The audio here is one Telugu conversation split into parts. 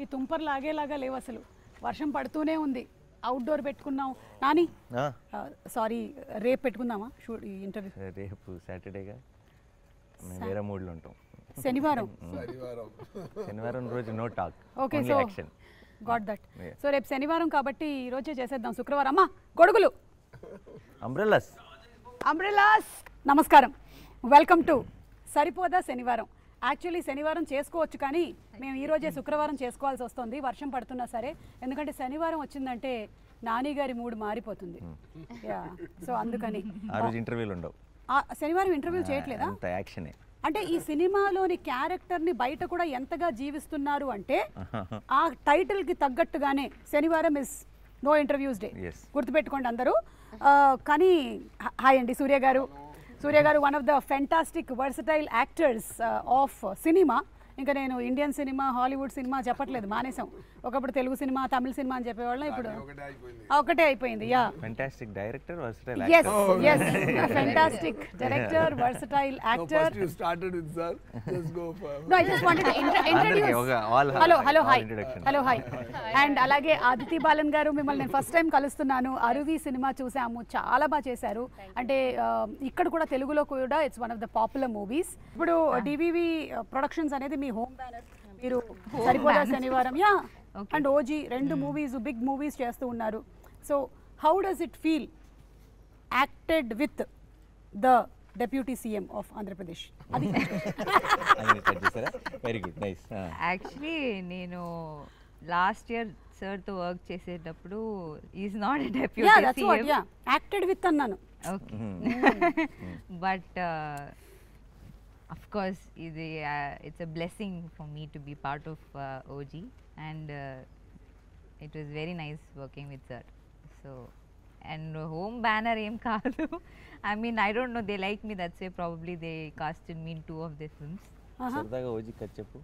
ఈ తుంపర్ లాగేలాగా లేవు అసలు. వర్షం పడుతూనే ఉంది. అవుట్డోర్ పెట్టుకున్నాం. నాని సారీ, రేపు పెట్టుకుందామా షూట్ ఈ ఇంటర్వ్యూ? రేపు సాటర్డేగా, మేము వేరే మూడ్లో ఉంటాం. శనివారం శనివారం రోజు no talk, okay. Only so action. Got that. So రేపు శనివారం కాబట్టి ఈ రోజే చేసేద్దాం. శుక్రవారం అమ్మా గొడుగులు, అంబ్రెల్లాస్. అంబ్రెలాస్. నమస్కారం, welcome to Saripodhaa Sanivaaram. Actually శనివారం చేసుకోవచ్చు, కానీ మేము ఈరోజే శుక్రవారం చేసుకోవాల్సి వస్తుంది వర్షం పడుతున్నా సరే. ఎందుకంటే శనివారం వచ్చిందంటే నాని గారి మూడ్ మారిపోతుంది. యా, సో అందుకని ఆ రోజు ఇంటర్వ్యూలు ఉండవు. శనివారం ఇంటర్వ్యూ చేయట్లేదా? అంత యాక్షనే. అంటే ఈ సినిమాలోని క్యారెక్టర్ని బయట కూడా ఎంతగా జీవిస్తున్నారు అంటే ఆ టైటిల్కి తగ్గట్టుగానే శనివారం ఇస్ నో ఇంటర్వ్యూస్ డే. గుర్తుపెట్టుకోండి అందరూ. కానీ హాయ్ అండి సూర్య గారు. సూర్య గారు one of the fantastic versatile actors of cinema. ఇంకా నేను ఇండియన్ సినిమా, హాలీవుడ్ సినిమా చెప్పట్లేదు, మానేసాం. ఒకప్పుడు తెలుగు సినిమా, తమిళ సినిమా అని చెప్పేవాళ్ళం, ఇప్పుడు ఒకటే అయిపోయింది. Yeah, fantastic director, versatile yes yes fantastic director, versatile actor. First you started with sir, just go for No, I just wanted to introduce. Hello hi and అలాగే ఆదితి బాలన్ గారు, మిమ్మల్ని నేను ఫస్ట్ టైం కలుస్తున్నాను. అరువి సినిమా చూసాము, చాలా బాగా చేశారు. అంటే ఇక్కడ కూడా తెలుగులో కూడా it's one of the popular movies. ఇప్పుడు డివివి ప్రొడక్షన్స్ అనేది మీ హోమ్ బ్యానర్. మీరు సరిపోదా శనివారం యా అండ్ ఓజీ రెండు మూవీస్, బిగ్ మూవీస్ చేస్తూ ఉన్నారు. So how does it feel acted with the deputy CM of Andhra Pradesh? అది వెరీ గుడ్, నైస్. యాక్చువల్లీ నేను లాస్ట్ ఇయర్ సార్తో వర్క్ చేసేటప్పుడు is not a deputy CM, acted with అన్నాను. Okay. But of course it's a blessing for me to be part of OG, and it was very nice working with sir. So and home banner aim kaadu. I mean, I don't know, they like me, that's why probably they casted me in 2 of their films. సరదాగా ఓజీ కథ చెప్పు.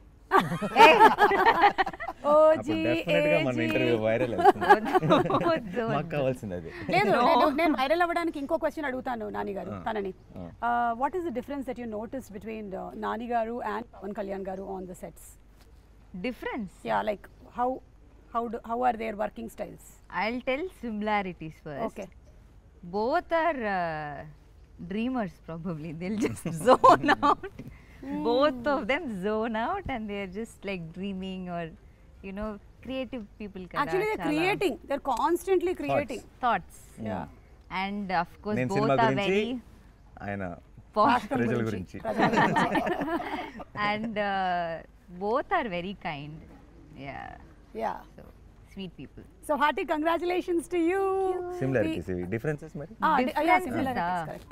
ఓజీ డెఫినెట్గా మన ఇంటర్వ్యూ వైరల్ అవుతుంది, మాకు కావాల్సింది అది. లేదు, నేను వైరల్ అవ్వడానికి ఇంకో క్వశ్చన్ అడుగుతాను నాని గారు తనని. What is the difference that you notice between Nani గారు అండ్ పవన్ కళ్యాణ్ గారు on the sets? Difference? Yeah, like how are their working styles? I'll tell similarities first. Okay. Both are dreamers probably. They'll just zone out. Both of them zone out and they're just like dreaming, or you know, creative people kada. Actually they're creating, they're constantly creating thoughts. Yeah. And of course నేను both సినిమా are గురించి, very ఆయన రాష్ట్రం ప్రజల గురించి. and both are very kind. Yeah. So sweet people. So hearty congratulations to you. Similarities, differences మరి. Yeah, similarities, correct.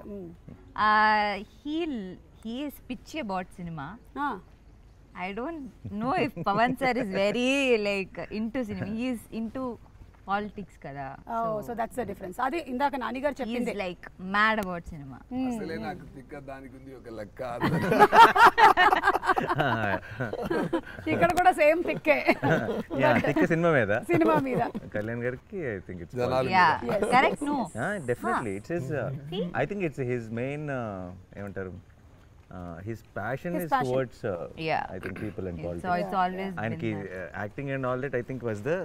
He is pitchy about cinema. Ah. I don't know if Pavan sir is very like into cinema. He is into politics kada. Oh, so that's the difference. Adi indaka Nani garu He cheppinde. is like mad about cinema. అసలే నాకు తిక్క దానికి ఉంది ఒక లెక్క. ఇక్కడ కూడా సేమ్ తిక్కే. తిక్క సినిమా మీద, సినిమా మీద కళ్యాణ్ గారికి I think it's Yeah, correct. No. Definitely it's his, I think it's his main ఏమంటారు, his passion is towards Yeah. I think people and So politics. it's always And been acting and all that I think was the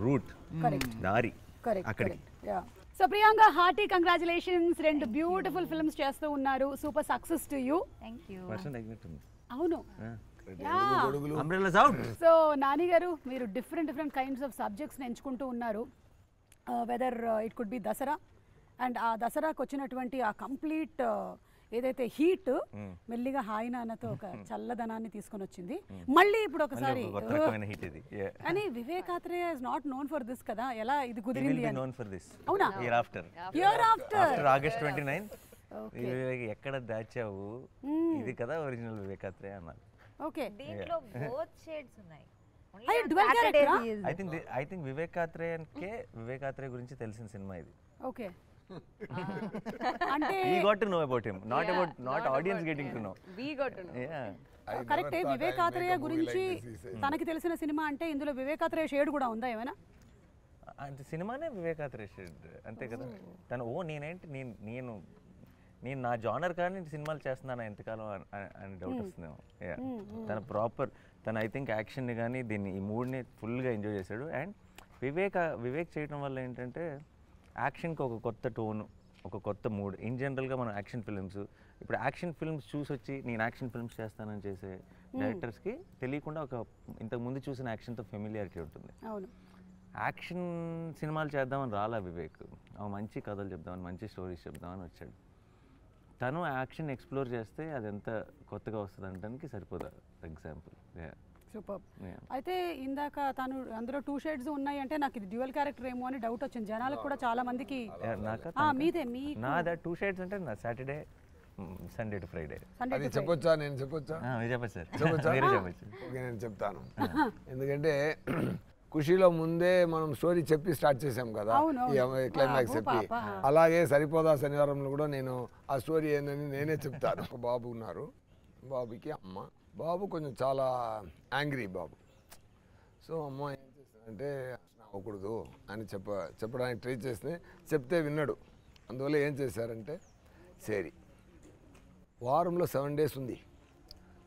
route. Correct. Dari. Correct. Yeah. So Priyanka, hearty congratulations. రెండు బ్యూటిఫుల్ ఫిల్మ్స్ చేస్తూ ఉన్నారు. Super success to you. Thank you. Person తగ్గినట్టుంది. అవును. Umbrellas out. సో నాని గారు, మీరు డిఫరెంట్ కైండ్స్ ఆఫ్ సబ్జెక్ట్స్ని ఎంచుకుంటూ ఉన్నారు. Whether it could be Dasara, and ఆ దసరాకు వచ్చినటువంటి ఆ కంప్లీట్ ఏదైతే హీట్ మెల్లిగా హాయి నాన్నతో ఒక చల్లదనాన్ని తీసుకొని వచ్చింది. మళ్ళీ ఇప్పుడు ఒకసారి కానీ Vivekatreya is not known for this కదా, ఎలా ఇది కుదిరింది అని? అవునా? ఇయర్ ఆఫ్టర్ ఆగస్ట్ 29 ఎక్కడ దాచావు, ఇది కదా ఒరిజినల్ వివేకాత్రేయ అన్నారు. ఓకే, దీంట్లో both shades ఉన్నాయి. అయ్యో, dual character ఆ? ఐ థింక్ వివేకాత్రేయ గురించి తెలిసిన సినిమా ఇది. ఓకే, అంటే we got to know about him, not audience getting to know. We got to know. Yeah. కరెక్టే. వివేకాత్రేయ గురించి తనకి తెలిసిన సినిమా అంటే ఇందులో వివేకాత్రేయ షేడ్ కూడా ఉందా ఏమైనా? అంటే సినిమానే వివేకాత్రేయ షేడ్ అంతే కదా. తను నేను నా జానర్ కానీ సినిమాలు చేస్తున్నాను ఎంతకాలం అని డౌట్ వస్తుందేమో. తన ప్రాపర్ తను ఐ థింక్ యాక్షన్ని కానీ దీన్ని ఈ మూడ్ని ఫుల్గా ఎంజాయ్ చేశాడు. అండ్ వివేక్ చేయడం వల్ల ఏంటంటే యాక్షన్కి ఒక కొత్త టోను, ఒక కొత్త మూడ్. ఇన్ జనరల్గా మనం యాక్షన్ ఫిల్మ్స్, ఇప్పుడు యాక్షన్ ఫిల్మ్స్ చూసి వచ్చి నేను యాక్షన్ ఫిల్మ్స్ చేస్తానని చేసే డైరెక్టర్స్కి తెలియకుండా ఒక ఇంతకు ముందు చూసిన యాక్షన్తో ఫెమిలియారిటీ ఉంటుంది. యాక్షన్ సినిమాలు చేద్దామని రాలా వివేక్, మంచి కథలు చెప్దామని, మంచి స్టోరీస్ చెప్దామని వచ్చాడు. తను యాక్షన్ ఎక్స్ప్లోర్ చేస్తే అది ఎంత కొత్తగా వస్తుంది అనడానికి సరిపోదా ఎగ్జాంపుల్. సూపర్. అయితే ఇందాక తను అందులో 2 షేడ్స్ ఉన్నాయి అంటే నాకు ఇది డ్యూయల్ క్యారెక్టర్ ఏమో అని డౌట్ వచ్చింది జనాలకు కూడా, చాలా మందికి. మీదే నాదా 2 షేడ్స్ అంటే నా సాటర్డే సండే టు ఫ్రైడే. అది చెప్పొచ్చా? నేను చెప్పొచ్చా? చెప్పచ్చు సార్, చెప్పొచ్చా? ఓకే, నేను చెప్తాను. ఎందుకంటే ఖుషీలో ముందే మనం స్టోరీ చెప్పి స్టార్ట్ చేసాం కదా, ఈ క్లైమాక్స్ చెప్పి. అలాగే సరిపోదా శనివారంలో కూడా నేను ఆ స్టోరీ ఏందని నేనే చెప్తాను. ఒక బాబు ఉన్నారు, బాబుకి అమ్మ. బాబు కొంచెం చాలా యాంగ్రీ బాబు. సో అమ్మ ఏం చేస్తానంటే అవ్వకూడదు అని చెప్పడానికి ట్రై చేస్తే చెప్తే విన్నాడు. అందువల్ల ఏం చేశారంటే సరే వారంలో 7 days ఉంది,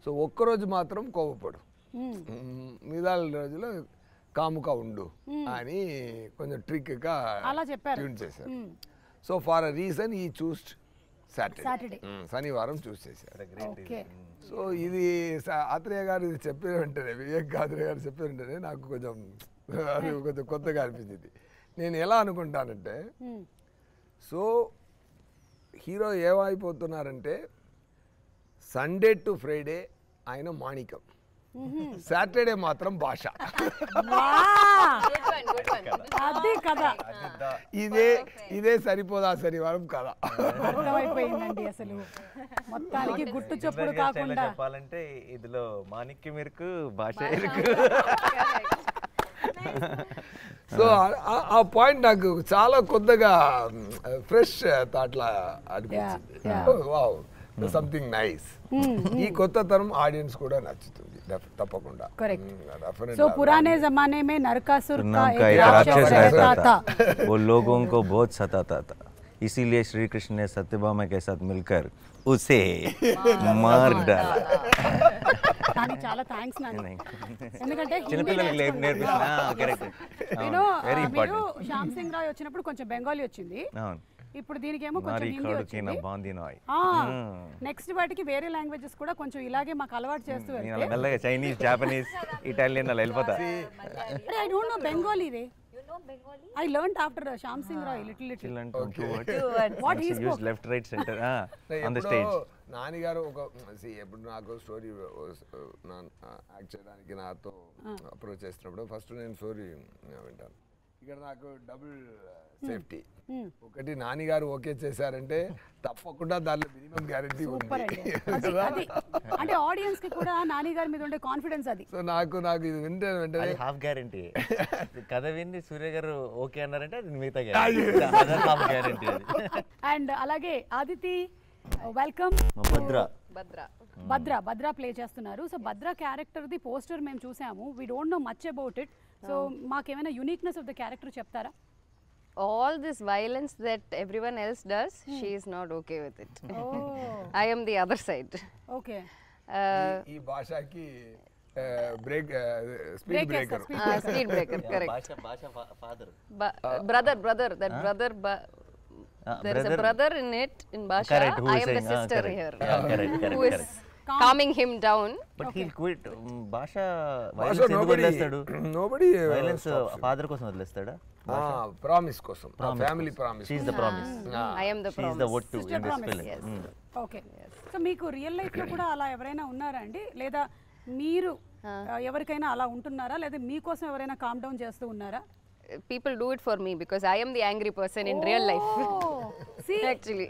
సో ఒక్కరోజు మాత్రం కోపపడు, మిగతా రోజులో కాముగా ఉండు అని కొంచెం ట్రిక్గా ట్యూన్ చేశారు. సో ఫార్ అ రీజన్ ఈ చూస్డ్ సాటర్డే, శనివారం చూస్ చేశారు. సో ఇది ఆత్రేయ గారు ఇది చెప్పిన వెంటనే, వివేక్ ఆత్రేయ గారు చెప్పిన వెంటనే నాకు కొంచెం అది కొంచెం కొత్తగా అనిపించింది. నేను ఎలా అనుకుంటానంటే, సో హీరో ఏమైపోతున్నారంటే సండే టు ఫ్రైడే ఆయన మాణికం, సాటర్డే మాత్రం భాష. ఇదే సరిపోదా శనివారం కదా. అర్థమైపోయిందండి. అసలు మొత్తానికి గుట్టు చప్పుడు కాకుండా చెప్పాలంటే ఇదిలో మాణిక్యం ఇరుకు, భాష ఇరుకు. సో ఆ పాయింట్ నాకు చాలా కొత్తగా ఫ్రెష్ థాట్లా అనిపించింది. Wow, something nice. ఈ కొత్త తరం ఆడియన్స్ కూడా నచ్చుతుంది తప్పకుండా. సో పురానే జమానే में नरकासुर का एक राक्षस रहता था, वो लोगों को बहुत सताता था, इसीलिए श्री कृष्ण ने सत्यभामा के साथ मिलकर उसे मार डाला. కానీ చాలా థాంక్స్ నాన్న, ఎందుకంటే చిన్నపిల్లలకి నేర్పిస్తున్నా. Correct. Very important. Shyam Singh Roy వచ్చినప్పుడు కొంచెం బెంగాలీ వచ్చింది, ఇప్పుడు దీనికేమో కొంచెం హిందీ వచ్చింది. నెక్స్ట్ వాటికి వేరే లాంగ్వేజెస్ కూడా కొంచెం ఇలాగే మాకు అలవాటు చేస్తూ వెళ్తే మెల్లగా చైనీస్, జాపనీస్, ఇటాలియన్ అలా వెళ్ళిపోతా. I don't know Bengali ray. I learned after Shyam Singh Roy little. What he spoke? Left, right, center on the stage. Nani గారు ఒక ఎప్పుడు నాకు స్టోరీ యాక్ట్ చేయడానికి నాతో అప్రోచ్ చేసినప్పుడు ఫస్ట్ నేను స్టోరీ వింటాను. ఇక్కడ నాకు డబుల్ సేఫ్టీ. ఒకటి నాని గారు ఓకే చేశారంటే తప్పకుండా దానిలో మినిమం గ్యారెంటీ ఉంది. అంటే ఆడియన్స్ కి కూడా నాని గారి మీద ఉండే కాన్ఫిడెన్స్ అది. సో నాకు ఇది వింటే వెంటనే హాఫ్ గ్యారెంటీ. కథ విని సూర్య గారు ఓకే అన్నారంటే అది మిగతా గ్యారెంటీ, హాఫ్ గ్యారెంటీ. అండ్ అలాగే ఆదితి, వెల్కమ్. భద్ర ప్లే చేస్తున్నారు. So Bhadra character the poster మేము చూసాము. We don't know much about it. So మాకేమైనా యూనిక్నెస్ ఆఫ్ ద క్యారెక్టర్ చెప్తారా? All this violence that everyone else does, she is not okay with it. I am the other side. Okay. ఈ భాషకి break speed breaker. Speed breaker, correct. భాష father. Brother, that brother. There is a brother in it, in Basha. I am the sister here. Who is calming him down. But he'll quit. Basha violence ఎందుకు వదిలేస్తాడు? Nobody violence ఫాదర్ కోసం వదిలేస్తాడా? ప్రామిస్ కోసం, family promise. She is the promise. I am the promise. She is the what to in this film. Okay. So మీకు రియల్ లైఫ్ లో కూడా అలా ఎవరైనా ఉన్నారా అండి, లేదా మీరు ఎవరికైనా అలా ఉంటున్నారా, లేదా మీకోసం ఎవరైనా కామ్ డౌన్ చేస్తూ ఉన్నారా? People do it for me because I am the angry person in real life. See, actually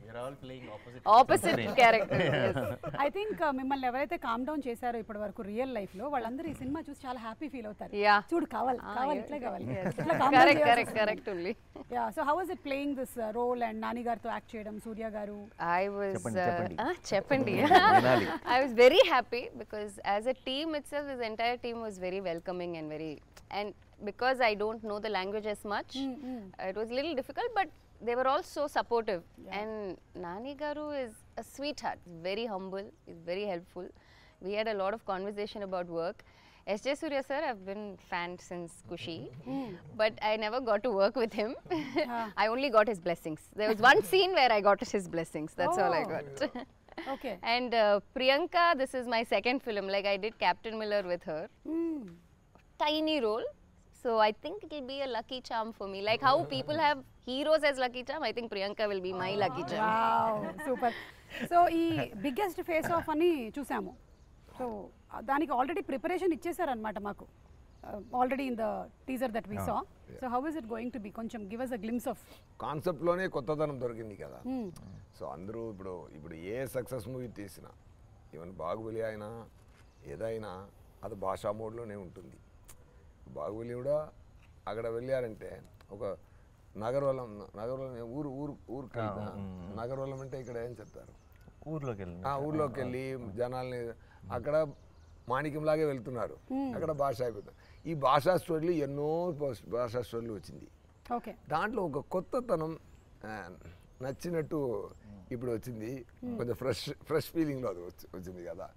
we are all playing opposite character. Yes. I think మిమ్మల్ని ఎవరైతే కామ్ డౌన్ చేశారో ఇప్పటి వరకు రియల్ లైఫ్ లో వాళ్ళందరూ ఈ సినిమా చూసి చాలా హ్యాపీ ఫీల్ అవుతారు. చూడు కావాలి ఇట్లా కావాలి, ఇట్లా calm down. Correct only. Yeah, so how was it playing this role and Nani garto act cheyadam, Surya garu? I was cheppandi. I was very happy because as a team itself, this entire team was very welcoming and because I don't know the language as much, it was a little difficult, but they were all so supportive. And Nani garu is a sweetheart, very humble, is very helpful. we had a lot of conversation about work. S.J. Surya sir, I've been fan since Kushi, but I never got to work with him. I only got his blessings. There was one scene where I got his blessings. That's all I got. Okay. And Priyanka, this is my second film. Like I did Captain Miller with her. Tiny role. So I think it will be a lucky charm for me. Like how people have heroes as lucky charm, I think Priyanka will be my lucky charm. Wow, super. So ఈ బిగ్గెస్ట్ ఫేస్ ఆఫ్ అని చూసాము. సో దానికి ఆల్రెడీ ప్రిపరేషన్ ఇచ్చేసారనమాట మాకు already in the teaser that we saw. So how is it going to be? కొంచెం give us a glimpse of కాన్సెప్ట్లోనే కొత్తదనం దొరికింది కదా. సో అందరూ ఇప్పుడు ఏ సక్సెస్ మూవీ తీసినా ఈవెన్ బాహుబలి అయినా ఏదైనా అది భాషా మోడ్లోనే ఉంటుంది. బాహుబలి కూడా అక్కడ వెళ్ళారంటే ఒక నగరవలం ఊరికి నగరవలం అంటే ఇక్కడ ఏం చెప్తారు, ఊర్లోకి వెళ్ళి జనాల్ని అక్కడ మాణిక్యంలాగే వెళ్తున్నారు, అక్కడ భాష అయిపోతుంది. ఈ భాషా స్టోరీలు ఎన్నో భాషా స్టోరీలు వచ్చింది. దాంట్లో ఒక కొత్తతనం నచ్చినట్టు ఇప్పుడు వచ్చింది. కొంచెం ఫ్రెష్ ఫీలింగ్లో అది వచ్చింది కదా.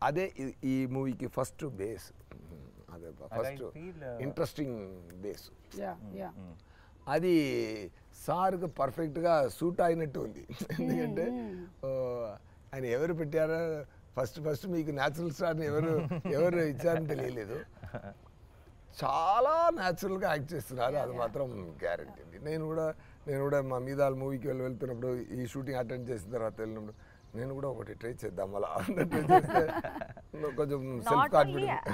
అదే ఈ మూవీకి ఫస్ట్ బేస్, అదే ఫస్ట్ ఇంట్రెస్టింగ్ బేస్. అది సార్కి పర్ఫెక్ట్గా సూట్ అయినట్టు ఉంది. ఎందుకంటే ఆయన ఎవరు పెట్టారో ఫస్ట్ మీకు న్యాచురల్ స్టార్ని ఎవరు ఇచ్చారని తెలియలేదు. చాలా న్యాచురల్గా యాక్ట్ చేస్తున్నారు, అది మాత్రం గ్యారంటీ అండి. నేను కూడా మా మీద మూవీకి వెళ్తున్నప్పుడు ఈ షూటింగ్ అటెండ్ చేసిన తర్వాత వెళ్ళినప్పుడు నేను కూడా ఒకటి ట్రై చేద్దాం అలా ట్రై చేస్తే కొంచెం self confidence.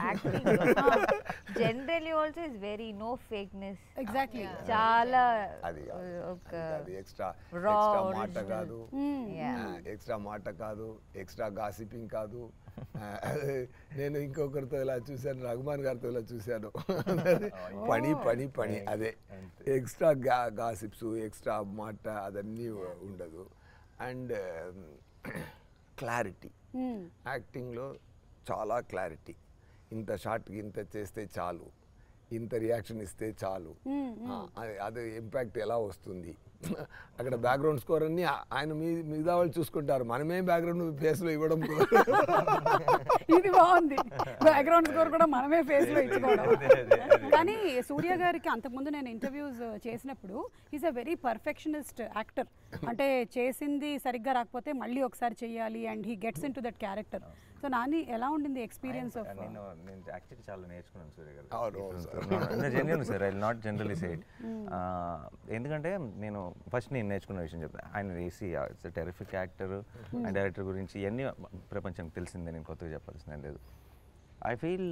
Generally also is very no fakeness. Exactly. చాలా అది ఎక్స్ట్రా మాట కాదు, ఎక్స్ట్రా గాసిపింగ్ కాదు. నేను ఇంకొకరితో ఇలా చూశాను, రఘుమాన్ గారితో ఇలా చూశాను. పని అదే ఎక్స్ట్రా గాసిప్స్, ఎక్స్ట్రా మాట అదన్నీ ఉండదు. అండ్ క్లారిటీ, యాక్టింగ్లో చాలా క్లారిటీ. ఇంత షార్ట్కి ఇంత చేస్తే చాలు, ఇంత రియాక్షన్ ఇస్తే చాలు, అది ఇంపాక్ట్ ఎలా వస్తుంది. అక్కడ బ్యాక్గ్రౌండ్ స్కోర్ అన్ని ఆయన మిగతా వాళ్ళు చూసుకుంటారు, మనమే బ్యాక్గ్రౌండ్ ఫేస్లో ఇవ్వడం. ఇది బాగుంది, బ్యాక్గ్రౌండ్ స్కోర్ కూడా మనమే ఫేస్లో ఇచ్చుకోవడం. కానీ సూర్య గారికి అంతకుముందు నేను ఇంటర్వ్యూస్ చేసినప్పుడు is a very perfectionist actor. అంటే చేసింది సరిగ్గా రాకపోతే మళ్ళీ ఒకసారి చెయ్యాలి and he gets in to that character. So Nani ఎలా ఉండింది ఎక్స్పీరియన్స్ ఆఫ్? నేను యాక్చువల్లీ చాలా నేర్చుకున్నాను సూర్య గారు. Genuine sir, I not generally say it. ఎందుకంటే నేను నేర్చుకున్న విషయం చెప్తాను. ఆయన వేసి it's terrific actor and director గురించి ఇవన్నీ ప్రపంచానికి తెలిసిందే, నేను కొత్తగా చెప్పాల్సిన లేదు. I feel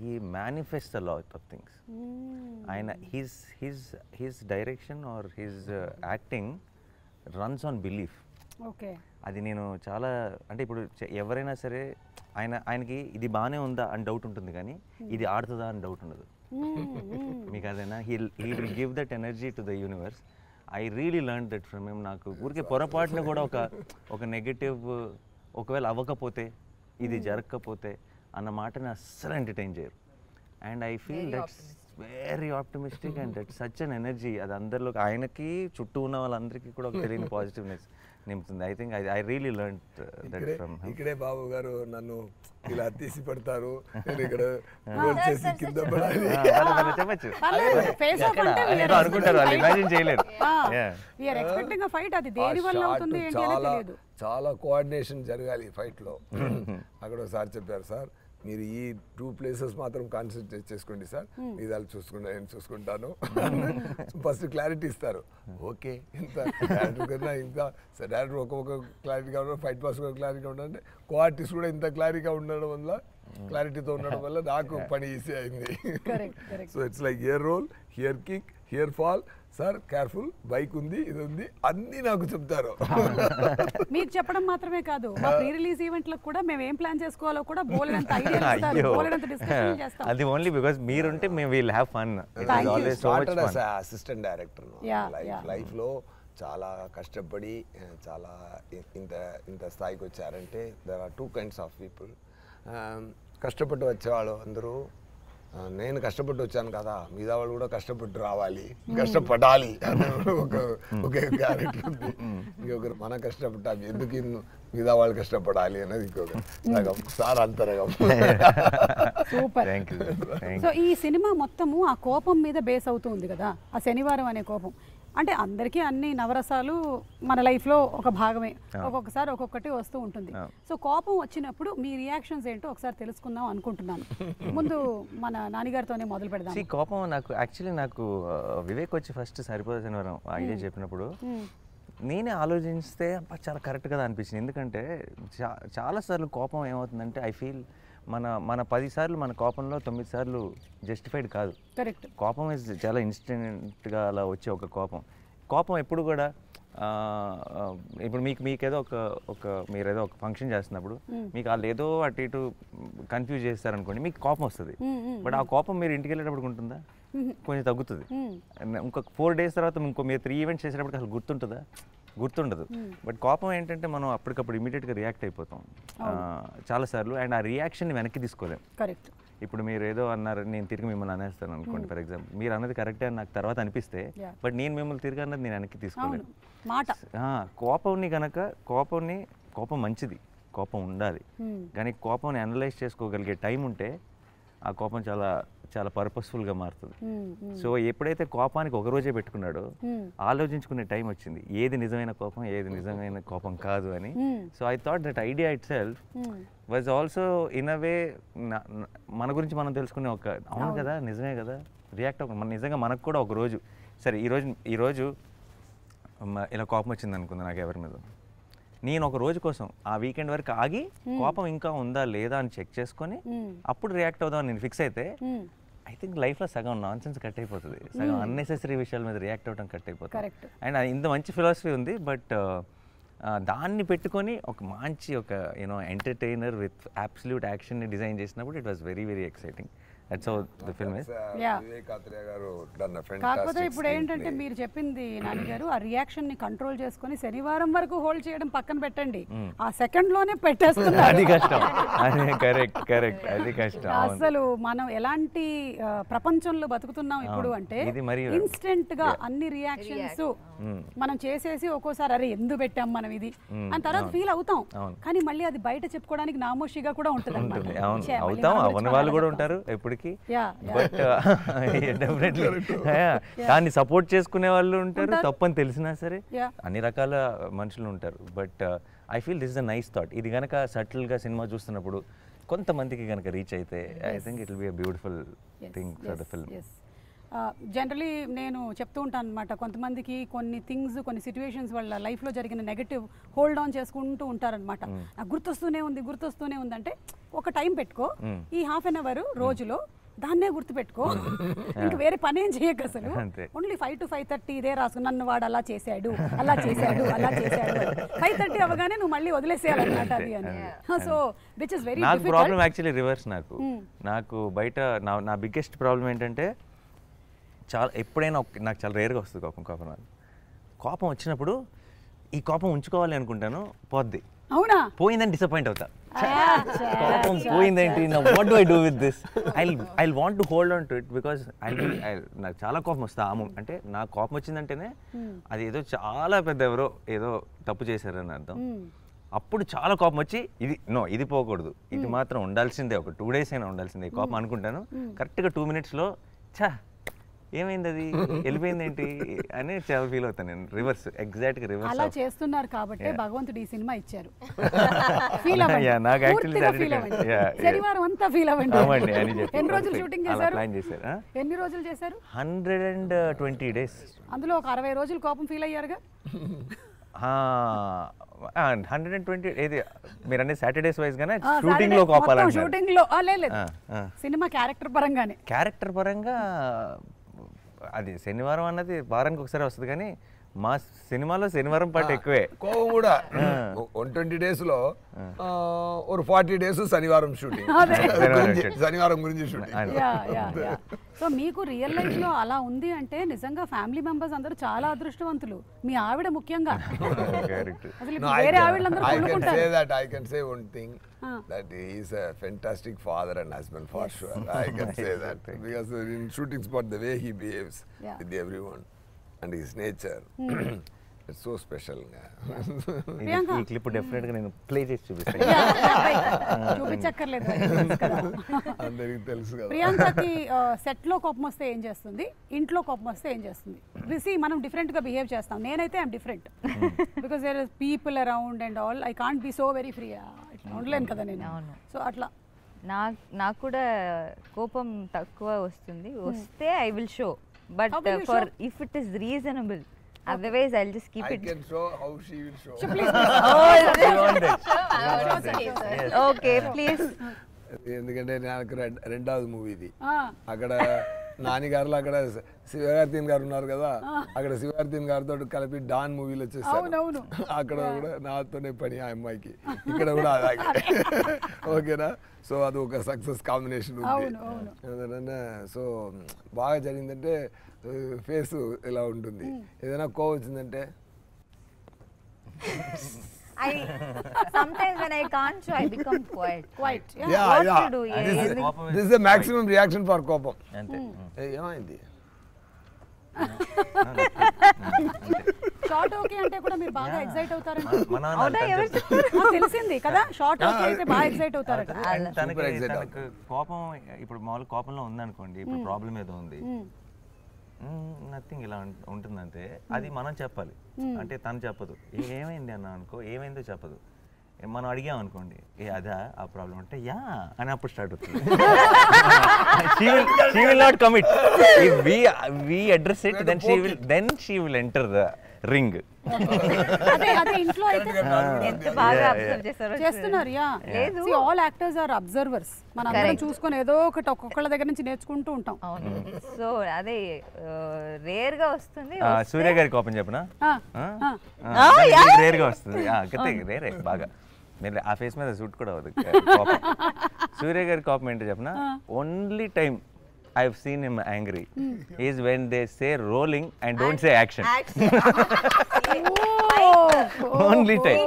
he manifests a lot of things. ఆయన his direction or his acting runs on belief. Okay. అది నేను చాలా అంటే ఇప్పుడు ఎవరైనా సరే ఆయనకి ఇది బాగానే ఉందా అని డౌట్ ఉంటుంది, కానీ ఇది ఆడుతుందా అని డౌట్ ఉండదు మీకు. అదేనా he will give that energy to the universe. I really learned that from him. నాకు ఊరికే పొరపాటున కూడా ఒక నెగటివ్ ఒకవేళ అవ్వకపోతే, ఇది జరగకపోతే అన్న మాటని అస్సలు ఎంటర్టైన్ చేయరు. And I feel that's very optimistic and that's such an energy. అది అందరిలో ఆయనకి చుట్టూ ఉన్న వాళ్ళందరికీ కూడా ఒక తెలియని పాజిటివ్నెస్ నింపుతుంది. I think I really learn that from him. ఇక్కడే బాబు గారు నన్ను ఇలా తీసి పెడతారు, నేను ఇక్కడ గోల్ చేసి కింద పడాలి చెప్పచ్చు అనుకుంటారు, వాళ్ళు ఇమాజిన్ చేయలేరు. చాలా కోఆర్డినేషన్ జరగాలి ఫైట్లో. అక్కడ ఒకసారి చెప్పారు, సార్ మీరు ఈ 2 places మాత్రం కాన్సన్ట్రేట్ చేసుకోండి సార్, ఇది వాళ్ళు చూసుకుంటా నేను చూసుకుంటాను. ఫస్ట్ క్లారిటీ ఇస్తారు. ఓకే, ఇంత డైరెక్టర్ కన్నా ఇంకా డైరెక్టర్ ఒక్కొక్క క్లారిటీగా ఉండడం, ఫైట్ పాస్ ఒక క్లారిటీగా ఉండాలంటే కో-ఆర్టిస్ట్ కూడా ఇంత క్లారిటీగా ఉండడం వల్ల, క్లారిటీతో ఉండడం వల్ల నాకు పని ఈజీ అయింది. So it's like here roll, here kick, here fall, sir careful, bike ఉంది, ఇది ఉంది, అన్నీ నాకు చెప్తారు. మీకు చెప్పడం మాత్రమే కాదు, మా ప్రీ రిలీజ్ ఈవెంట్లకు కూడా మేము ఏం ప్లాన్ చేసుకోవాలో కూడా బోలెడంత ఐడియాలు ఇస్తారు, బోలెడంత డిస్కషన్ చేస్తాం. అది ఓన్లీ బికాజ్ మీరుంటే మేము will have fun. It is always so much fun. Assistant director life లో చాలా కష్టపడి చాలా ఇంత స్థాయికి వచ్చారంటే there are 2 kinds of people. కష్టపడి వచ్చేవాళ్ళు అందరూ నేను కష్టపడి వచ్చాను కదా, మిగతా వాళ్ళు కూడా కష్టపడి రావాలి, కష్టపడాలి అనే ఒక క్యారెక్టర్ ఉంది. ఇంకొకరు మనం కష్టపడ్డాం, ఎందుకు మిగతా వాళ్ళు కష్టపడాలి అనేది ఇంకొక సగం సార్ అంతరగం. సూపర్. సో ఈ సినిమా మొత్తము ఆ కోపం మీద బేస్ అవుతుంది కదా, ఆ శనివారం అనే కోపం. అంటే అందరికీ అన్ని నవరసాలు మన లైఫ్లో ఒక భాగమే, ఒక్కొక్కసారి ఒక్కొక్కటి వస్తూ ఉంటుంది. సో కోపం వచ్చినప్పుడు మీ రియాక్షన్స్ ఏంటో ఒకసారి తెలుసుకుందాం అనుకుంటున్నాను. ముందు మన నాన్నగారితోనే మొదలు పెడదాం. కోపం నాకు యాక్చువల్లీ వివేక్ వచ్చి ఫస్ట్ సరిపోదా శనివారం ఐడియా చెప్పినప్పుడు నేనే ఆలోచిస్తే చాలా కరెక్ట్ కదా అనిపించింది. ఎందుకంటే చాలాసార్లు కోపం ఏమవుతుందంటే ఐ ఫీల్ మన 10 సార్లు మన కోపంలో 9 సార్లు జస్టిఫైడ్ కాదు. కరెక్ట్. కోపం చాలా ఇన్స్టెంట్గా అలా వచ్చే ఒక కోపం ఎప్పుడు కూడా ఇప్పుడు మీకేదో మీరేదో ఒక ఫంక్షన్ చేస్తున్నప్పుడు మీకు వాళ్ళు ఏదో అటు ఇటు కన్ఫ్యూజ్ చేస్తారనుకోండి, మీకు కోపం వస్తుంది. బట్ ఆ కోపం మీరు ఇంటికి వెళ్ళేటప్పుడు ఉంటుందా? కొంచెం తగ్గుతుంది. ఇంకొక 4 days తర్వాత మీరు 3 ఈవెంట్స్ చేసేటప్పుడు అసలు గుర్తుండదు. బట్ కోపం ఏంటంటే మనం అప్పటికప్పుడు ఇమీడియట్గా రియాక్ట్ అయిపోతాం చాలాసార్లు, అండ్ ఆ రియాక్షన్ని వెనక్కి తీసుకోలేం. కరెక్ట్. ఇప్పుడు మీరు ఏదో అన్నారు, నేను తిరిగి మిమ్మల్ని అనేస్తాను అనుకోండి ఫర్ ఎగ్జాంపుల్, మీరు అన్నది కరెక్టే అని నాకు తర్వాత అనిపిస్తే, బట్ నేను మిమ్మల్ని తిరిగి అన్నది నేను వెనక్కి తీసుకోలేను. కోపం మంచిది, కోపం ఉండాలి, కానీ కోపంని అనలైజ్ చేసుకోగలిగే టైం ఉంటే ఆ కోపం చాలా చాలా పర్పస్ఫుల్గా మారుతుంది. సో ఎప్పుడైతే కోపానికి ఒక రోజే పెట్టుకున్నాడో ఆలోచించుకునే టైం వచ్చింది, ఏది నిజమైన కోపం ఏది నిజమైన కోపం కాదు అని. So I thought that idea itself was also in a way మన గురించి మనం తెలుసుకునే ఒక అవును కదా నిజమే కదా రియాక్ట్ అవ్వ మన నిజంగా మనకు కూడా ఒక రోజు సరే ఈరోజు ఇలా కోపం వచ్చింది అనుకుంది నాకు ఎవరి మీద, నేను ఒక రోజు కోసం ఆ వీకెండ్ వరకు ఆగి కోపం ఇంకా ఉందా లేదా అని చెక్ చేసుకొని అప్పుడు రియాక్ట్ అవుదాం నేను ఫిక్స్ అయితే ఐ థింక్ లైఫ్లో సగం నాన్ సెన్స్ కట్ అయిపోతుంది, సగం అన్నెసెసరీ విషయాల మీద రియాక్ట్ అవ్వడం కట్ అయిపోతుంది. అండ్ ఇంత మంచి ఫిలాసఫీ ఉంది, బట్ దాన్ని పెట్టుకొని ఒక మంచి ఎంటర్టైనర్ విత్ అబ్సల్యూట్ యాక్షన్ని డిజైన్ చేసినప్పుడు it was very very exciting. That's how the film is. కాకపోతే ఇప్పుడు ఏంటంటే మీరు చెప్పింది నాన్నగారు, ఆ రియాక్షన్ ని కంట్రోల్ చేసుకొని శనివారం వరకు హోల్డ్ చేయడం పక్కన పెట్టండి, ఆ సెకండ్ లోనే పెట్టేస్తున్నారు. అది కష్టం. కరెక్ట్ అది కష్టం. అసలు మనం ఎలాంటి ప్రపంచంలో బతుకుతున్నాం ఇప్పుడు అంటే ఇన్స్టెంట్ గా అన్ని రియాక్షన్స్ మనం చేసేసి ఒక్కోసారి అరే ఎందుకు పెట్టాం మనం ఇది అని తర్వాత ఫీల్ అవుతాం, కానీ మళ్ళీ అది బయట చెప్పుకోవడానికి నామోషిగా కూడా ఉంటుంది. వాళ్ళు కూడా ఉంటారు ఎప్పటికీ, బట్ డెఫినెట్లీ దాన్ని సపోర్ట్ చేసుకునే వాళ్ళు ఉంటారు, తప్పని తెలిసినా సరే అన్ని రకాల మనుషులు ఉంటారు. But I feel this is a nice thought. ఇది కనుక సటిల్గా సినిమా చూస్తున్నప్పుడు కొంతమందికి కనుక రీచ్ అయితే I think it will be a beautiful thing for the film. Generally నేను చెప్తూ ఉంటాను అనమాట, కొంతమందికి కొన్ని థింగ్స్ కొన్ని సిచ్యువేషన్స్ వాళ్ళ లైఫ్లో జరిగిన నెగటివ్ హోల్డ్ ఆన్ చేసుకుంటూ ఉంటారనమాట. నాకు గుర్తొస్తూనే ఉంది అంటే ఒక టైం పెట్టుకో, ఈ ½ రోజులో దాన్నే గుర్తుపెట్టుకో, ఇంక వేరే పని ఏం చేయక అసలు ఓన్లీ 5 to 5:30 ఇదే రాసు, నన్ను వాడు అలా చేశాడు 5:30 అవగానే నువ్వు మళ్ళీ వదిలేసేయాలన్నమాట అది అని. So which is very difficult. Problem actually reverse. నాకు బయట నా బిగ్గెస్ట్ ప్రాబ్లం ఏంటంటే ఎప్పుడైనా నాకు చాలా రేర్గా వస్తుంది కోపం వచ్చినప్పుడు ఈ కోపం ఉంచుకోవాలి అనుకుంటాను, పోద్ది. అవునా? పోయిందని డిసప్పాయింట్ అవుతా, కోపం పోయిందేంటి, what do I do with this, I want to hold on to it because నాకు చాలా కోపం వస్తుంది. అంటే నాకు కోపం వచ్చిందంటేనే అది ఏదో చాలా పెద్ద ఎవరో ఏదో తప్పు చేశారని అర్థం. అప్పుడు చాలా కోపం వచ్చి ఇది పోకూడదు, ఇది మాత్రం ఉండాల్సిందే, ఒక 2 days అయినా ఉండాల్సిందే కోపం అనుకుంటాను. కరెక్ట్గా 2 minutesలో ఏమైంది అది వెళ్ళిపోయింది ఏంటి అని చాలా ఫీల్ అవుతాను నేను. రివర్స్, ఎగ్జాక్ట్ గా రివర్స్. అలా చేస్తున్నారు కాబట్టి భగవంతుడు ఈ సినిమా ఇచ్చారు. శనివారం అంతా ఫీల్ అవ్వండి. ఎన్ని రోజులు షూటింగ్ చేశారు? ఎన్ని రోజులు చేశారు? 120 days. అందులో ఒక 60 రోజులు కోపం ఫీల్ అయ్యారుగా. 120 ఏది మీరు అనే సాటర్డేస్ వైజ్ గానే షూటింగ్ లో కోపాలంటారు? షూటింగ్ లో లేదు, సినిమా క్యారెక్టర్ పరంగా అది శనివారం అన్నది వారానికి ఒకసారి వస్తుంది, కానీ మా సినిమాలో శనివారం పాట ఎక్కువే. కోపం కూడా 120 days లో ఒక 40 days శనివారం షూటింగ్, శనివారం గురించి షూటింగ్. సో మీకు రియల్ లైఫ్ లో అలా ఉంది అంటే నిజంగా ఫ్యామిలీ మెంబర్స్ అందరూ చాలా అదృష్టవంతులు, మీ ఆవిడ ముఖ్యంగా. అసలు వేరే ఆవిడలందరూ కొనుక్కుంటారు. I can say one thing, that he is a fantastic father and husband for sure. I can say that because in shooting spot the way he behaves with everyone and his nature, it's so special. ఈ క్లిప్ డెఫినెట్ గా నేను ప్లే చేసి చూపిస్తాను. చూపించక్కర్లేదు, అందరికి తెలుసు కదా. ప్రియాంకకి సెట్ లో కోపం వస్తే ఏం చేస్తుంది, ఇంట్లో కోపం వస్తే ఏం చేస్తుంది? రిసి మనం డిఫరెంట్ గా బిహేవ్ చేస్తాం. నేనైతే I'm different because there is people around and all. I can't be so very free, ఇట్లా ఉండలేను కదా నేను. సో అట్లా నాకు కూడా కోపం తక్కువ వస్తుంది, వస్తే I will show, but for if it is reasonable. Otherwise, I'll just keep it. I can show how she will show. Okay, please. ఎందుకంటే నాకు రెండవది మూవీ ఇది. అక్కడ నాని గారు అక్కడ శివకార్తీన్ గారు ఉన్నారు కదా, అక్కడ శివకార్తీన్ గారితో కలిపి డాన్ మూవీలో వచ్చేసాను. అక్కడ కూడా నాతోనే పని ఆ అమ్మాయికి, ఇక్కడ కూడా అలాగే. ఓకేనా? సో అది ఒక సక్సెస్ కాంబినేషన్ ఉంది. సో బాగా జరిగిందంటే ఫేస్ ఇలా ఉంటుంది. ఏదైనా కోవ వచ్చిందంటే sometimes when I can't show, I become quiet. Yeah. To do? This is the maximum reaction for కోపం. ఏమైంది? షార్ట్ ఓకే అంటే కూడా మీరు బాగా ఎక్సైట్ అవుతారంట. తెలిసింది కదా, షార్ట్ ఓకే అయితే బాగా ఎక్సైట్ అవుతారట. తనకు కోపం ఇప్పుడు మామూలు కోపంలో ఉందనుకోండి, ఇప్పుడు ప్రాబ్లం ఏదో ఉంది, నథింగ్ ఇలా ఉంటుందంటే అది మనం చెప్పాలి. అంటే తను చెప్పదు, ఏమైంది అన్న అనుకో, ఏమైందో చెప్పదు. మనం అడిగాం అనుకోండి, అదా ఆ ప్రాబ్లం అంటే యా అని అప్పుడు స్టార్ట్ అవుతుంది. she will not commit. If we address it, then she will enter the ring. అదే ఇంట్లో అయితే ఎంత బాగా అబ్జర్వ్ చేస్తున్నారు. లేదు, ఆల్ యాక్టర్స్ ఆర్ అబ్జర్వర్స్. మనం అందరం చూసుకొని ఏదో ఒకటి ఒక్కొక్కళ్ళ దగ్గర నుంచి నేర్చుకుంటూ ఉంటాం. సో అదే రేర్ గా వస్తుంది. సూర్య గారి కోపం చెప్పనా? రేర్ గా వస్తుంది, రేరే బాగా. మీరు ఆ ఫేస్ మీద సూట్ కూడా అవ్వదు కోపం. సూర్య గారి కోపం ఏంటో చెప్పనా? Only time I've seen him angry is when they say rolling and don't say action. Only time.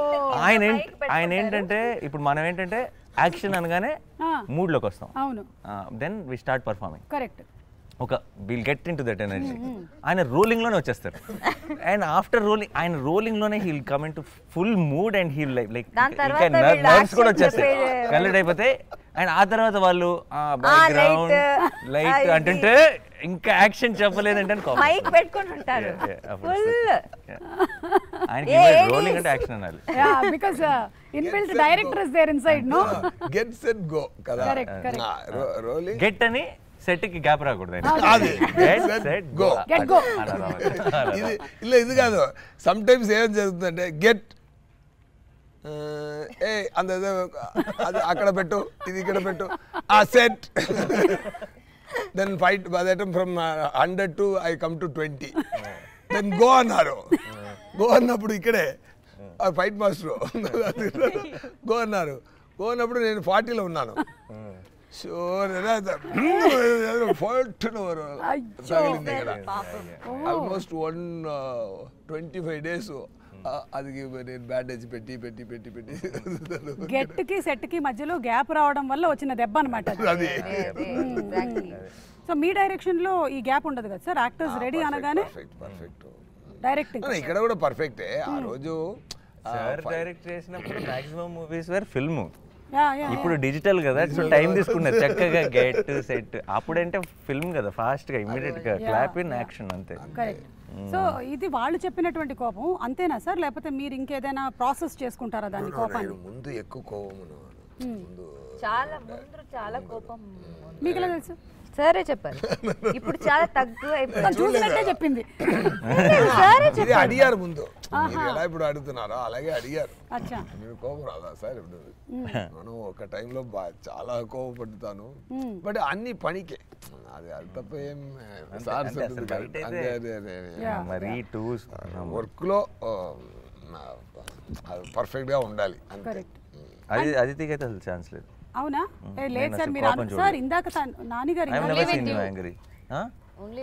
ఆయన ఏంటంటే ఇప్పుడు మనం ఏంటంటే యాక్షన్ అనగానే మూడ్ లోకి వస్తాం. అవును. Then we start performing. Correct. ఒక will get into that energy. ఆయన రోలింగ్ లోనే వచ్చేస్తారు. అండ్ ఆఫ్టర్ రోలింగ్, ఆయన రోలింగ్ లోనే he'll come into full mood and he'll like ఇంకా నర్వ్స్ కూడా వచ్చేస్తాయి, కలెక్ట్ అయిపోతాయి. అండ్ ఆ తర్వాత వాళ్ళు బ్యాక్గ్రౌండ్ లైట్ అంటుంటే ఇంకా యాక్షన్ చెప్పలేదంటే మైక్ పెట్టుకొని ఉంటారు ఫుల్. ఆయనకి రోలింగ్ అంటే యాక్షన్ అనాలి. Because inbuilt director is there inside. No get set go కదా. రోలింగ్ గెట్ అని సెట్ కి గ్యాప్ రాకూడదు. ఇది కాదు, సమ్ టైమ్స్ ఏం జరుగుతుందంటే గెట్ అంత అది అక్కడ పెట్టు, ఇది ఇక్కడ పెట్టు, ఆ set. Then fight from 100 to I come to 20. Then go అన్నారు. గో అన్నప్పుడు ఇక్కడే ఫైట్ మాస్టర్ గో అన్నారు. గో అన్నప్పుడు నేను 40లో ఉన్నాను. ఆల్మోస్ట్ 125 days అది నేను బ్యాండేజ్ పెట్టి పెట్టి పెట్టి పెట్టి గెట్ కి సెట్ కి మధ్యలో గ్యాప్ రావడం వల్ల వచ్చిన దెబ్బ అన్నమాట. సో మీ డైరెక్షన్ లో ఈ గ్యాప్ ఉండదు కదా సార్? యాక్టర్స్ రెడీ అనగానే పర్ఫెక్ట్ డైరెక్టింగ్. ఇక్కడ కూడా పర్ఫెక్టే. ఆ రోజు సార్ డైరెక్ట్ చేసినప్పుడు మాక్సిమం మూవీస్ వేర్ ఫిల్మ్. ఇప్పుడు డిజిటల్ కదా, సో టైం తీసుకున్నారు చక్కగా గెట్ సెట్. అప్పుడంటే ఫిల్మ్ కదా, ఫాస్ట్ గా ఇమ్మీడియట్ గా క్లాప్ ఇన్ యాక్షన్ అంతే. కరెక్ట్. సో ఇది వాళ్ళు చెప్పినటువంటి కోపం అంతేనా సార్, లేకపోతే మీరు ఇంకేదైనా ప్రాసెస్ చేసుకుంటారా దాన్ని కోపాన్ని? ముందు ఎక్కువ కోపం, చాలా కోపం. మీకు ఎలా తెలుసు? సరే చెప్పారు. ఇప్పుడు చాలా తక్కువ చూసినట్టే చెప్పింది. అడిగారు ముందు, ఎలా ఇప్పుడు అడుగుతున్నారో అలాగే అడిగారు. మీరు కోపం రాదా సార్? ఇప్పుడు మనం ఒక టైంలో చాలా కోపపడుతాను, బట్ అన్ని పనికే. అది తప్ప ఏం మరి వర్క్లో పర్ఫెక్ట్గా ఉండాలి అంతే. అదితికి అయితే అసలు ఛాన్స్ లేదు. అవునా? లేదు సార్, మీరు సార్ ఇందాక నాని గారు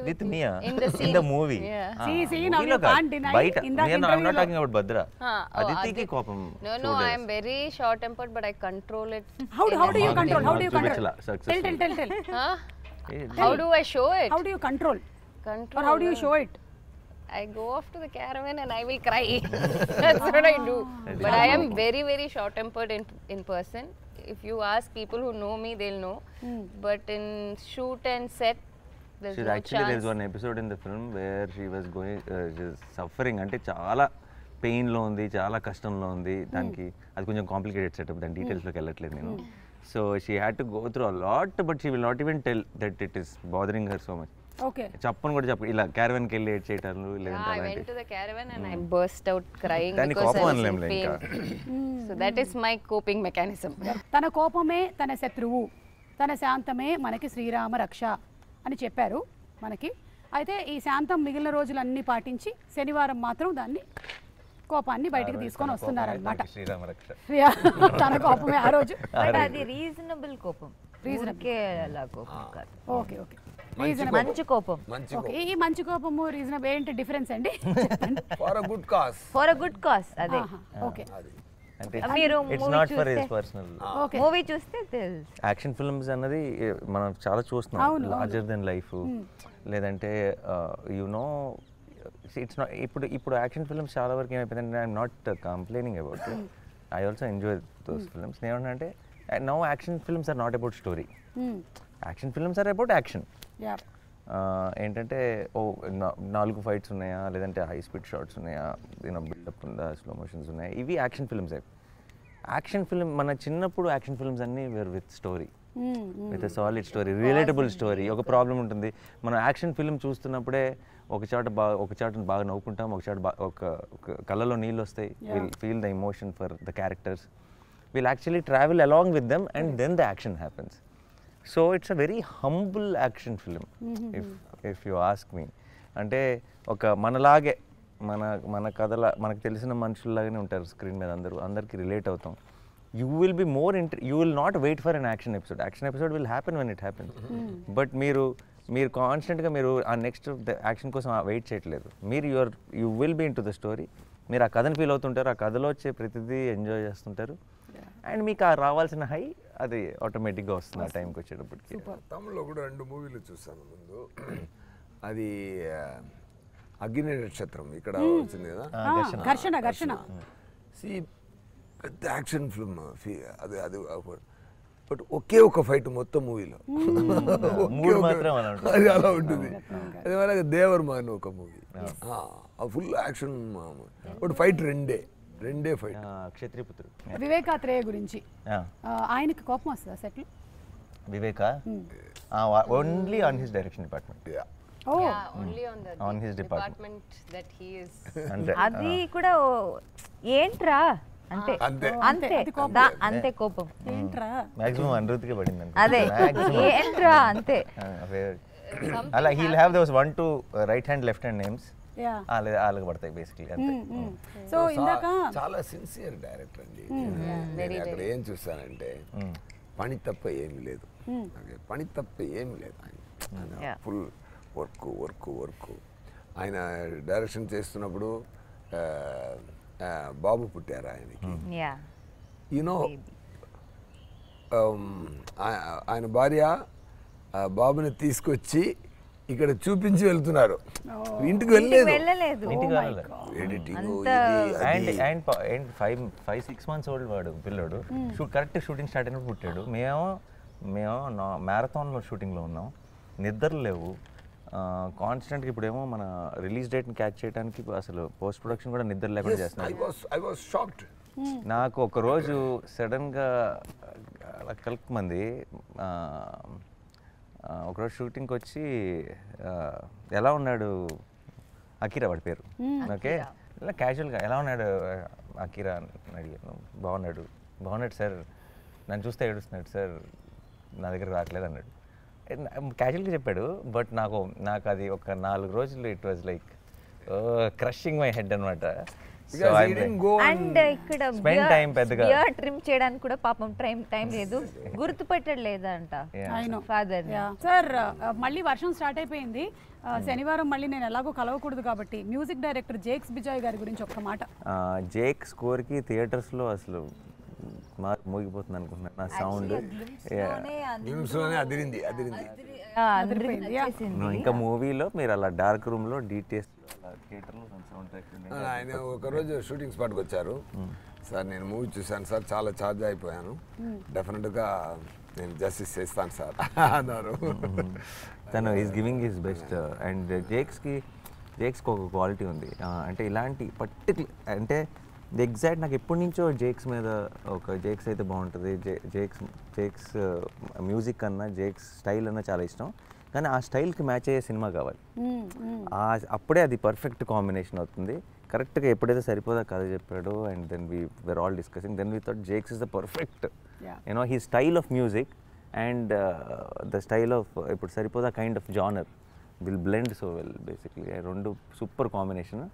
with Mia in the movie. See, now you can't deny. I'm not talking about Bhadra. Aditi kopam. No, I am very short tempered, but I control it. How do you control? Tell. How do I show it? How do you control? Or how do you show it? I go off to the caravan and I will cry. That's what I do. But I am very, very short tempered in person. If you ask people who know me, they'll know. But in shoot and set, there's one episode in the film where she was suffering, అంటే చాలా పెయిన్ లో ఉంది, చాలా కష్టంలో ఉంది. దానికి అది కొంచెం కాంప్లికేటెడ్ సెటప్, దాని డీటెయిల్స్ లోకి వెళ్ళట్లేదు నేను. So she had to go through a lot, but she will not even tell that it is bothering her so much. Okay, చెప్పను కూడా చెప్పు, ఇలా క్యారవన్ కి వెళ్ళి ఏడ్ చేయటాలు లేదంటే I went to the caravan and I burst out crying దాని because కోపం I was in అనలేం pain. So that is my coping mechanism. తన కోపమే తన శత్రువు, తన శాంతమే మనకి శ్రీరామ రక్ష అని చెప్పారు మనకి. అయితే ఈ శాంతం మిగిలిన రోజులన్నీ పాటించి శనివారం మాత్రం దాన్ని కోపాన్ని బయటికి తీసుకొని వస్తున్నారన్నమాట. తన కోపమే ఆ రోజు. అది రీజనబుల్ కోపం, ఓకే ఓకే, మంచి కోపం. ఈ మంచి కోపము రీజనబుల్ ఏంటి డిఫరెన్స్ అండి? ఫర్ అ గుడ్ కాజ్ అదే. ఓకే, మీరు it's not for his personal. Movie చూస్తే యాక్షన్ ఫిల్మ్స్ అన్నది మనం చాలా చూస్తున్నాం, లార్జర్ దెన్ లైఫ్, లేదంటే యునో ఇట్స్ నాట్. ఇప్పుడు యాక్షన్ ఫిల్మ్స్ చాలా వరకు ఏమైపోయిందంటే, I'm not complaining about it, I also enjoy those films. ఏమంటే now action films are not about story, action films are about action. ఏంటంటే 4 ఫైట్స్ ఉన్నాయా, లేదంటే హై స్పీడ్ షాట్స్ ఉన్నాయా, బిల్డప్ ఉందా, స్లో మోషన్స్ ఉన్నాయా, ఇవి యాక్షన్ ఫిల్మ్స్. యాక్షన్ ఫిల్మ్ మన చిన్నప్పుడు యాక్షన్ ఫిల్మ్స్ అన్నీ were with story, with a solid story, relatable story. ఒక ప్రాబ్లం ఉంటుంది, మనం యాక్షన్ ఫిల్మ్ చూస్తున్నప్పుడే ఒక చాట బాగా నవ్వుకుంటాం, ఒక కళ్ళలో నీళ్ళు వస్తాయి, will feel the emotion for the characters, will actually travel along with them and then the action happens. So it's a very humble action film if you ask me. అంటే ఒక మనలాగే మన కథల మనకు తెలిసిన మనుషుల్లాగానే ఉంటారు స్క్రీన్ మీద, అందరికి రిలేట్ అవుతాం. You will be more you will not wait for an action episode will happen when it happens. But మీరు కాన్స్టెంట్గా మీరు ఆ నెక్స్ట్ యాక్షన్ కోసం వెయిట్ చేయట్లేదు, you will be into the story. మీరు ఆ కథను ఫీల్ అవుతుంటారు, ఆ కథలో వచ్చే ప్రతిదీ ఎంజాయ్ చేస్తుంటారు, అండ్ మీకు ఆ రావాల్సిన హై అది ఆటోమేటిక్గా వస్తుంది ఆ టైంకి వచ్చేటప్పటికి. తమిళ్లో కూడా 2 మూవీలు చూసాను ముందు. అది అగ్ని నక్షత్రం ఇక్కడ వచ్చింది కదా, ఘర్షణ. పెద్ద యాక్షన్ ఫిల్మ్ అది బట్ ఒకే ఒక ఫైట్ మొత్తం మూవీలో, అది అలా ఉంటుంది. అదే మరి దేవర్మాన్ ఒక movie, full action, but fight రెండే ఫైట్. క్షత్రియపుత్రుడు వివేకాత్రేయ గురించి ఆయనకి కోపం వస్తుందా సెట్లు? వివేక only on his direction department. Only on his department that he is. అది కూడా ఏంట్రా అంతే అంతే కోపం ఏంట్రా మాక్సిమం అనిరుద్ధికే పడింది. అదే ఏంట్రా అంతే. అలా he'll have those 1-2 right hand left hand names, వాళ్ళకి పడతాయి బేసిక్లీ అంతే. సో ఇందాక చాలా సిన్సియర్ డైరెక్టర్ అండి. నేను అక్కడ ఏం చూస్తానంటే పని తప్ప ఏమీ లేదు, పని తప్ప ఏమీ లేదు. ఆయన ఫుల్ వర్క్. ఆయన డైరెక్షన్ చేస్తున్నప్పుడు బాబు పుట్టారు ఆయనకి. యూనో ఆయన భార్య బాబుని తీసుకొచ్చి ఇక్కడ చూపించి వెళ్తున్నారు, ఇంటికి వెళ్ళలేదు. అండ్ 5-6 months ఓల్డ్ వాడు పిల్లోడు, కరెక్ట్ షూటింగ్ స్టార్ట్ అయినప్పుడు పుట్టాడు. మేము మ్యారథాన్లో షూటింగ్లో ఉన్నాం, నిద్రలు లేవు కాన్స్టెంట్గా. ఇప్పుడేమో మన రిలీజ్ డేట్ని క్యాచ్ చేయడానికి అసలు పోస్ట్ ప్రొడక్షన్ కూడా నిద్ర లేకుండా చేస్తున్నాను. నాకు ఒకరోజు సడన్గా కలుపుమంది ఒకరోజు షూటింగ్కి వచ్చి ఎలా ఉన్నాడు అకీరా వాడి పేరు, ఓకే, ఇలా క్యాజువల్గా ఎలా ఉన్నాడు అకీరా అని అడిగాను. బాగున్నాడు సార్, నన్ను చూస్తే ఏడుస్తున్నాడు సార్, నా దగ్గర రావట్లేదు అన్నాడు. క్యాజువల్గా చెప్పాడు, బట్ నాకు అది ఒక 4 రోజులు it was like crushing my head అనమాట. అండ్ ఇక్కడ బియర్ ట్రిమ్ చేయడానికి కూడా పాపం టైం లేదు, గుర్తుపెట్టడు లేదంట ఫాదర్. సార్ మళ్ళీ వర్షం స్టార్ట్ అయిపోయింది, శనివారం మళ్ళీ నేను ఎలాగో కలవకూడదు కాబట్టి మ్యూజిక్ డైరెక్టర్ జేక్స్ బిజాయ్ గారి గురించి ఒక్క మాట. జేక్ స్కోర్కి థియేటర్స్లో అసలు మోగిపోతుంది అనుకుంటున్నాను నా సౌండ్. ఇంకా మూవీలో మీరు అలా డార్క్ రూమ్లో డీటెయిల్స్ థియేటర్లో సౌండ్ ట్రాక్. ఆయన ఒకరోజు షూటింగ్ స్పాట్కి వచ్చారు, సార్ నేను మూవీ చూశాను సార్, చాలా ఛార్జ్ అయిపోయాను, డెఫినెట్గా నేను జస్టిస్ చేస్తాను సార్ అన్నారు. తను is giving his best. And జేక్స్కి ఒక క్వాలిటీ ఉంది, అంటే ఇలాంటి పర్టికులర్ అంటే ఎగ్జాక్ట్ నాకు ఎప్పటి నుంచో జేక్స్ మీద ఒక జేక్స్ అయితే బాగుంటుంది, జేక్స్ మ్యూజిక్ అన్నా జేక్స్ స్టైల్ అన్నా చాలా ఇష్టం, కానీ ఆ స్టైల్కి మ్యాచ్ అయ్యే సినిమా కావాలి, అప్పుడే అది పర్ఫెక్ట్ కాంబినేషన్ అవుతుంది. కరెక్ట్గా ఎప్పుడైతే సరిపోదా కథ చెప్పాడు, and then we're all discussing, then we thought Jakes is the perfect you know he style of music and the style of ఇప్పుడు Saripodhaa kind of genre will blend so well. Basically రెండు సూపర్ కాంబినేషన్,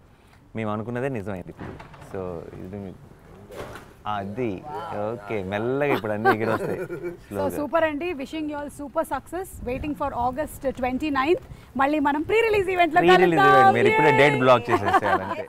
మేము అనుకున్నదే నిజమైంది ఇప్పుడు. సో ఇది అది ఓకే, మెల్లగా ఇప్పుడు అన్ని ఎగిరి వస్తాయి. సో సూపర్ అండి, wishing you all super success, waiting for August 29th. మళ్ళీ మనం ప్రీ రిలీజ్ ఈవెంట్లో మీరు ఇప్పుడే డేట్ బ్లాక్ చేసేసేయాలంటే